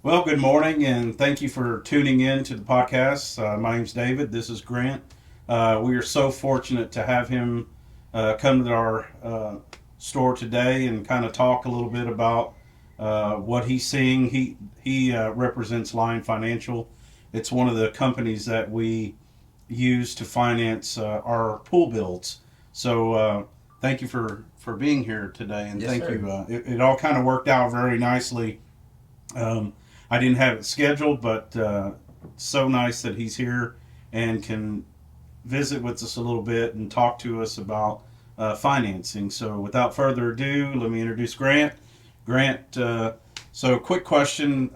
Well, good morning, and thank you for tuning in to the podcast. My name's David. This is Grant. We are so fortunate to have him come to our store today and kind of talk a little bit about what he's seeing. He represents Lyon Financial. It's one of the companies that we use to finance our pool builds. So thank you for being here today, and Yes, thank sir. you. It all kind of worked out very nicely. Um, I didn't have it scheduled, but so nice that he's here and can visit with us a little bit and talk to us about financing. So, without further ado, let me introduce Grant. Grant, so quick question.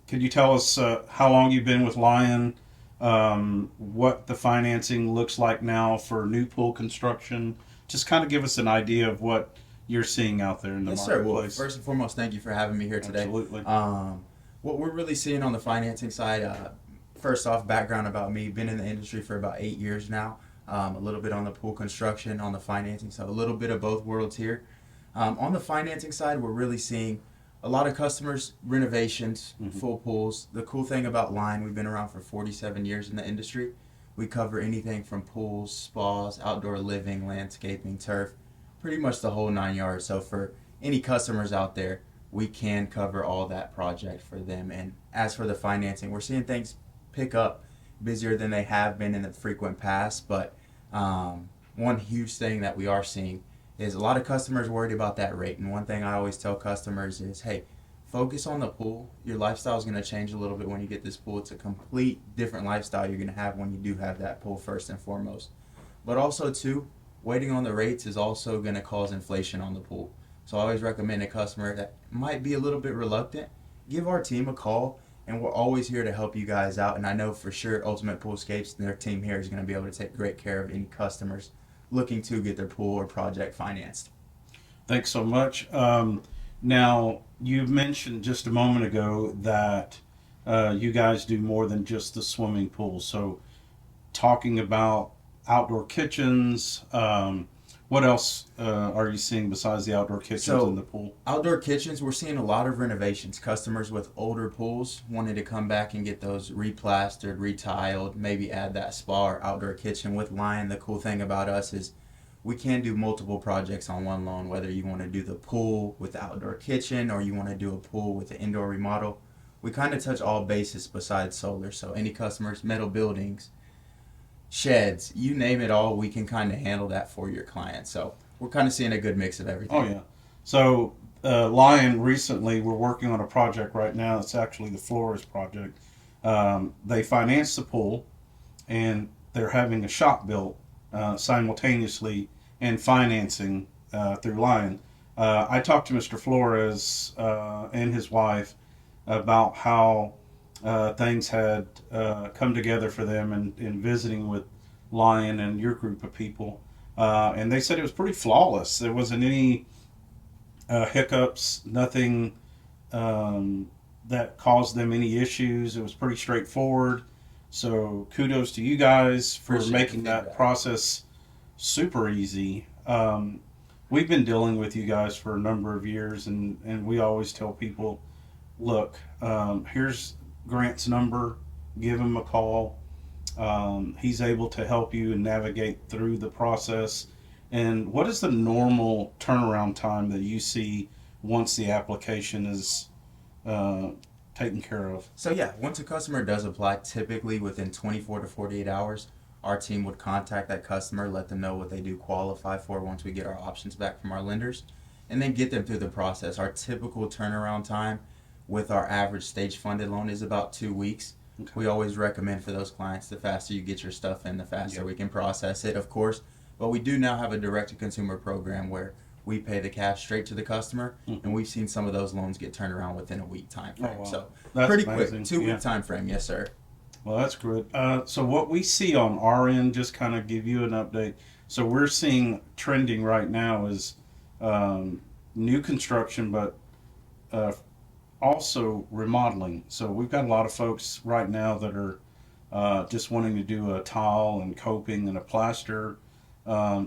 Could you tell us how long you've been with Lion? What the financing looks like now for new pool construction? Just kind of give us an idea of what you're seeing out there in the Yes, sir. Well, marketplace. first and foremost, thank you for having me here today. Absolutely. What we're really seeing on the financing side, first off, background about me, been in the industry for about 8 years now. A little bit on the pool construction, on the financing, so a little bit of both worlds here. On the financing side, we're really seeing a lot of customers, renovations, Mm-hmm. full pools. The cool thing about Line, we've been around for 47 years in the industry. We cover anything from pools, spas, outdoor living, landscaping, turf, pretty much the whole 9 yards. So for any customers out there, we can cover all that project for them. And as for the financing, we're seeing things pick up busier than they have been in the frequent past. But one huge thing that we are seeing is a lot of customers worried about that rate. And one thing I always tell customers is, hey, focus on the pool. Your lifestyle is going to change a little bit when you get this pool. It's a complete different lifestyle you're going to have when you do have that pool first and foremost. But also too, waiting on the rates is also going to cause inflation on the pool. So I always recommend a customer that might be a little bit reluctant, give our team a call, and we're always here to help you guys out. And I know for sure Ultimate Poolscapes and their team here is going to be able to take great care of any customers looking to get their pool or project financed. Thanks so much. Now, you mentioned just a moment ago that you guys do more than just the swimming pool. So, talking about outdoor kitchens, what else are you seeing besides the outdoor kitchens in So, the pool? outdoor kitchens, we're seeing a lot of renovations. Customers with older pools wanting to come back and get those replastered, retiled, maybe add that spa or outdoor kitchen with Lion. The cool thing about us is we can do multiple projects on one loan, whether you want to do the pool with the outdoor kitchen or you want to do a pool with the indoor remodel. We kind of touch all bases besides solar. So, any customers, metal buildings, sheds, you name it all, we can kind of handle that for your client. So, we're kind of seeing a good mix of Oh, everything. yeah. So, Lion recently, we're working on a project right now. It's actually the Flores project. They financed the pool and they're having a shop built simultaneously and financing through Lion. I talked to Mr. Flores and his wife about how things had come together for them in visiting with Lion and your group of people. And they said it was pretty flawless. There wasn't any hiccups, nothing that caused them any issues. It was pretty straightforward. So kudos to you guys for Appreciate the making that feedback. process super easy. We've been dealing with you guys for a number of years, and we always tell people, look, here's Grant's number. Give him a call. He's able to help you and navigate through the process. And what is the normal turnaround time that you see once the application is uh, taken care of? So yeah, once a customer does apply, typically within 24 to 48 hours, our team would contact that customer, let them know what they do qualify for once we get our options back from our lenders, and then get them through the process. Our typical turnaround time with our average stage funded loan is about 2 weeks. Okay. We always recommend for those clients, the faster you get your stuff in, the faster Yep. we can process it, of course. But we do now have a direct to consumer program where we pay the cash straight to the customer, Mm-hmm. and we've seen some of those loans get turned around within a week time Oh, frame. wow. So That's pretty quick, amazing. 2 week Yeah. time frame, yes sir. Well, that's good. So what we see on our end, just kind of give you an update. So we're seeing trending right now is um, new construction, but uh, also remodeling. So we've got a lot of folks right now that are just wanting to do a tile and coping and a plaster.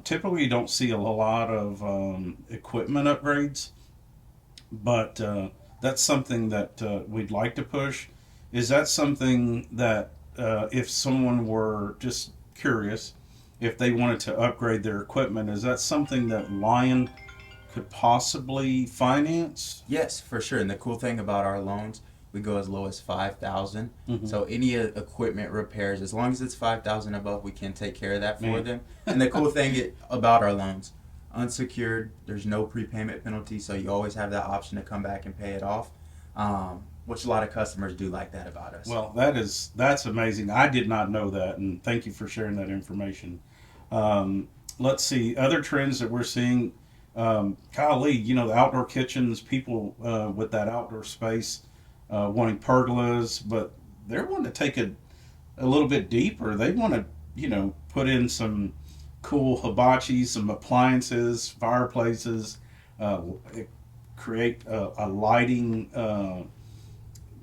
Typically, you don't see a lot of equipment upgrades, but that's something that we'd like to push. Is that something that if someone were just curious, if they wanted to upgrade their equipment, is that something that Lion could possibly finance? Yes, for sure. And the cool thing about our loans, we go as low as 5,000. Mm-hmm. So any equipment repairs, as long as it's 5,000 above, we can take care of that for Man. them. And the cool thing about our loans, unsecured, there's no prepayment penalty, so you always have that option to come back and pay it off. Which a lot of customers do like that about us. Well, that's amazing. I did not know that, and thank you for sharing that information. Um, let's see other trends that we're seeing. Golly, the outdoor kitchens, people with that outdoor space wanting pergolas, but they're wanting to take it a little bit deeper. They want to, put in some cool hibachi, some appliances, fireplaces, uh, create a lighting.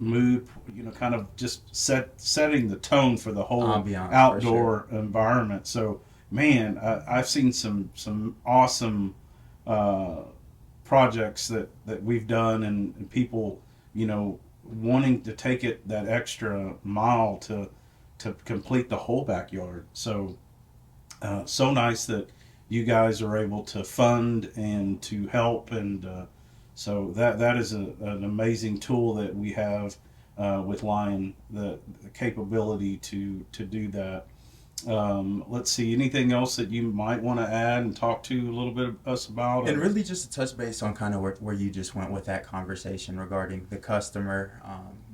Mood, kind of just setting the tone for the whole Ambiance, outdoor environment. So, man, I've seen some awesome uh, projects that we've done, and people, wanting to take it that extra mile to complete the whole backyard. So, so nice that you guys are able to fund and to help, and so that is an amazing tool that we have with Lion, the capability to do that. Let's see, anything else that you might want to add and talk to a little bit of us about? And really just to touch base on kind of where you just went with that conversation regarding the customer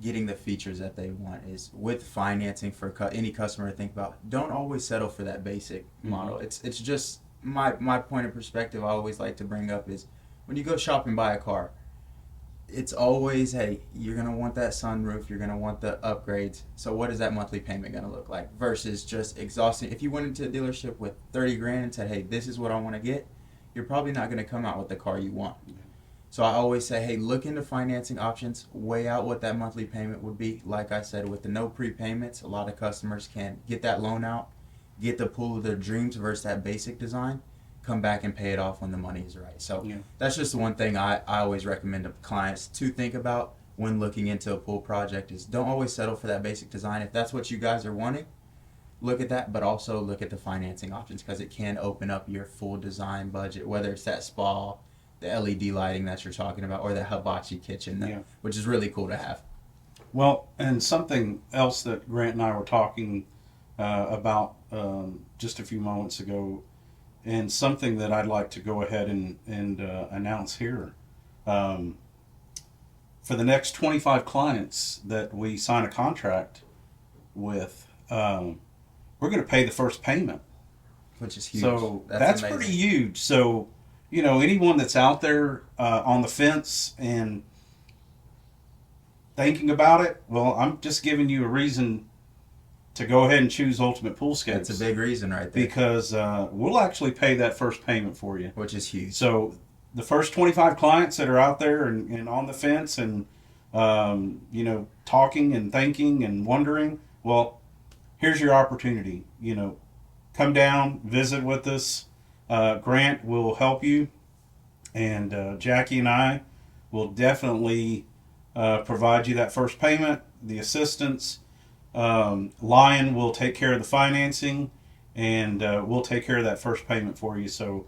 getting the features that they want is with financing for any customer to think about. Don't always settle for that basic model. It's just my point of perspective I always like to bring up is when you go shop and buy a car, it's always, hey, you're going to want that sunroof, you're going to want the upgrades. So what is that monthly payment going to look like versus just exhausting? If you went into a dealership with 30 grand and said, hey, this is what I want to get, you're probably not going to come out with the car you want. So I always say, hey, look into financing options, weigh out what that monthly payment would be. Like I said, with the no prepayments, a lot of customers can get that loan out, get the pool of their dreams versus that basic design, come back and pay it off when the money is right. So that's just the one thing I always recommend to clients to think about when looking into a pool project is don't always settle for that basic design. If that's what you guys are wanting, look at that, but also look at the financing options because it can open up your full design budget, whether it's that spa, the LED lighting that you're talking about, or the hibachi kitchen, which is really cool to have. Well, and something else that Grant and I were talking about just a few moments ago, and something that I'd like to go ahead and announce here. For the next 25 clients that we sign a contract with, we're going to pay the first payment. Which is huge. So that's pretty huge. So, anyone that's out there on the fence and thinking about it, well, I'm just giving you a reason to go ahead and choose Ultimate Poolscapes. That's a big reason right there. Because we'll actually pay that first payment for you. Which is huge. So the first 25 clients that are out there and on the fence and, talking and thinking and wondering, well, here's your opportunity. Come down, visit with us. Grant will help you. And Jackie and I will definitely provide you that first payment, the assistance. Lyon will take care of the financing, and we'll take care of that first payment for you. So,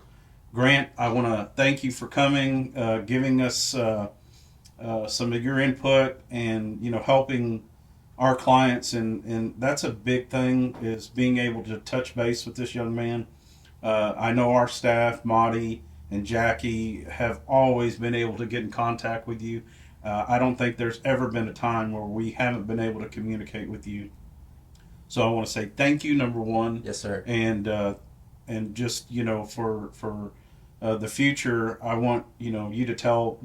Grant, I want to thank you for coming, giving us some of your input, and helping our clients. And that's a big thing, is being able to touch base with this young man. I know our staff, Monty and Jackie, have always been able to get in contact with you. I don't think there's ever been a time where we haven't been able to communicate with you. So I want to say thank you, number one. Yes, sir. And just for the future, I want you to tell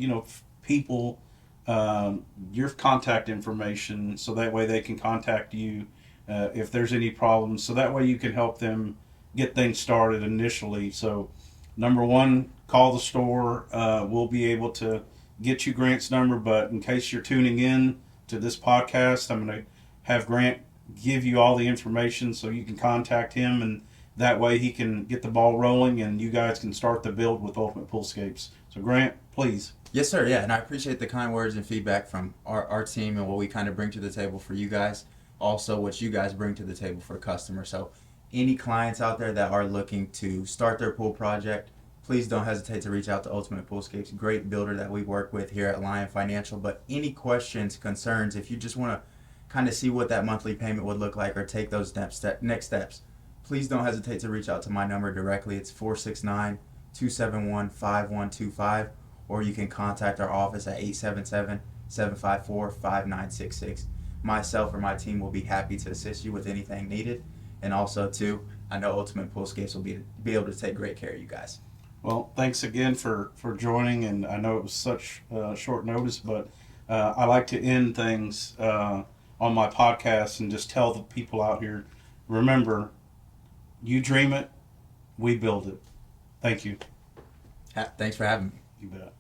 people your contact information, so that way they can contact you if there's any problems. So that way you can help them get things started initially. So number one, call the store. We'll be able to get you Grant's number, but in case you're tuning in to this podcast, I'm going to have Grant give you all the information so you can contact him, and that way he can get the ball rolling and you guys can start the build with Ultimate Poolscapes. So Grant, please. Yes, sir. Yeah, and I appreciate the kind words and feedback from our team and what we kind of bring to the table for you guys. Also, what you guys bring to the table for customers. So, any clients out there that are looking to start their pool project, please don't hesitate to reach out to Ultimate Poolscapes. Great builder that we work with here at Lyon Financial. But any questions, concerns, if you just want to kind of see what that monthly payment would look like or take those next steps, please don't hesitate to reach out to my number directly. It's 469-271-5125, or you can contact our office at 877-754-5966. Myself or my team will be happy to assist you with anything needed. And also, too, I know Ultimate Poolscapes will be able to take great care of you guys. Well, thanks again for joining, and I know it was such short notice, but I like to end things on my podcast and just tell the people out here, remember, you dream it, we build it. Thank you. Thanks for having me. You bet.